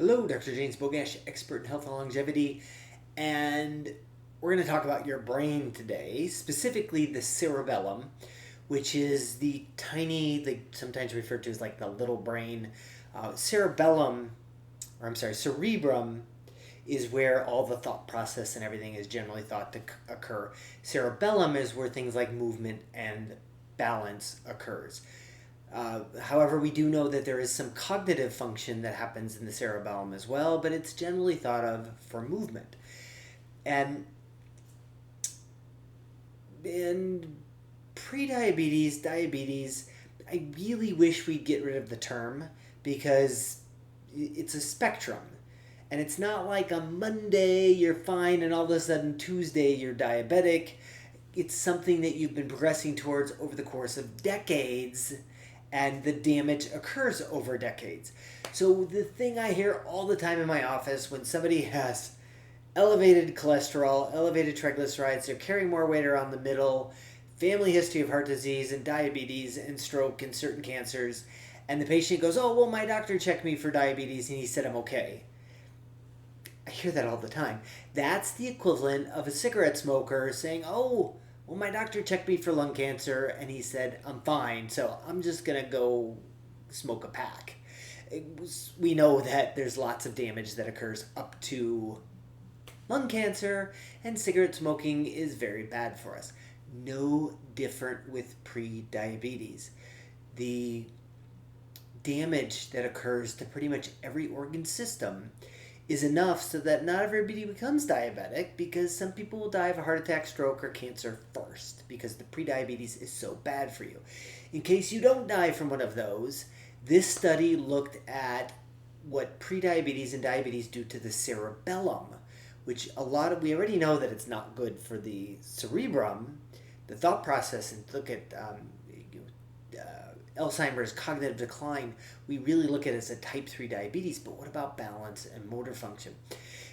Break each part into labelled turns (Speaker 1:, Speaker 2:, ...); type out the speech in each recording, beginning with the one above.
Speaker 1: Hello, Dr. James Bogash, expert in health and longevity, and we're going to talk about your brain today, specifically the cerebellum, which is the tiny, sometimes referred to as like the little brain. Cerebrum is where all the thought process and everything is generally thought to occur. Cerebellum is where things like movement and balance occurs. However, we do know that there is some cognitive function that happens in the cerebellum as well, but it's generally thought of for movement. And in prediabetes, diabetes, I really wish we'd get rid of the term because it's a spectrum. And it's not like on Monday you're fine and all of a sudden Tuesday you're diabetic. It's something that you've been progressing towards over the course of decades, and the damage occurs over decades. So the thing I hear all the time in my office when somebody has elevated cholesterol, elevated triglycerides, they're carrying more weight around the middle, family history of heart disease and diabetes and stroke and certain cancers, and the patient goes, oh, well, my doctor checked me for diabetes and he said I'm okay. I hear that all the time. That's the equivalent of a cigarette smoker saying, oh, well, my doctor checked me for lung cancer and he said I'm fine, so I'm just going to go smoke a pack. We know that there's lots of damage that occurs up to lung cancer, and cigarette smoking is very bad for us. No different with pre-diabetes. The damage that occurs to pretty much every organ system is enough so that not everybody becomes diabetic, because some people will die of a heart attack, stroke, or cancer first because the prediabetes is so bad for you. In case you don't die from one of those, this study looked at what prediabetes and diabetes do to the cerebellum, which we already know that it's not good for the cerebrum, the thought process, and look at Alzheimer's, cognitive decline. We really look at it as a type 3 diabetes, but what about balance and motor function?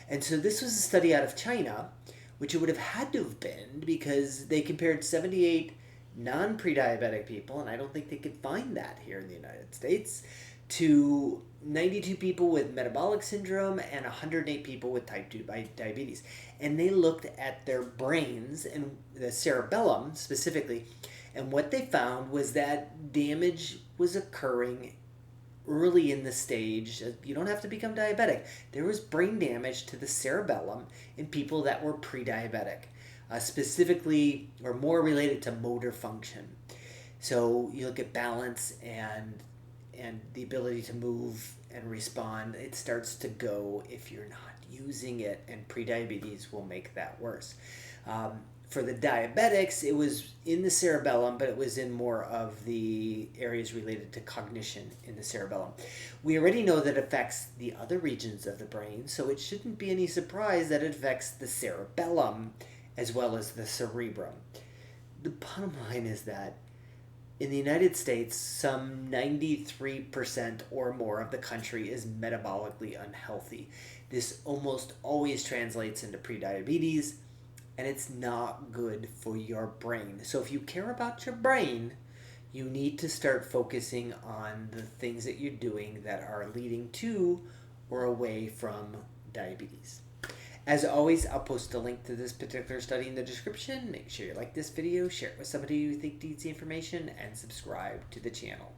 Speaker 1: And so this was a study out of China, which it would have had to have been because they compared 78 non-pre-diabetic people, and I don't think they could find that here in the United States, to 92 people with metabolic syndrome and 108 people with type 2 diabetes. And they looked at their brains and the cerebellum specifically, and what they found was that damage was occurring early in the stage. You don't have to become diabetic. There was brain damage to the cerebellum in people that were pre-diabetic, specifically or more related to motor function. So you look at balance and the ability to move and respond. It starts to go if you're not using it, and prediabetes will make that worse. For the diabetics, it was in the cerebellum, but it was in more of the areas related to cognition in the cerebellum. We already know that it affects the other regions of the brain, so it shouldn't be any surprise that it affects the cerebellum as well as the cerebrum. The bottom line is that in the United States, some 93% or more of the country is metabolically unhealthy. This almost always translates into prediabetes, and it's not good for your brain. So if you care about your brain, you need to start focusing on the things that you're doing that are leading to or away from diabetes. As always, I'll post a link to this particular study in the description. Make sure you like this video, share it with somebody you think needs the information, and subscribe to the channel.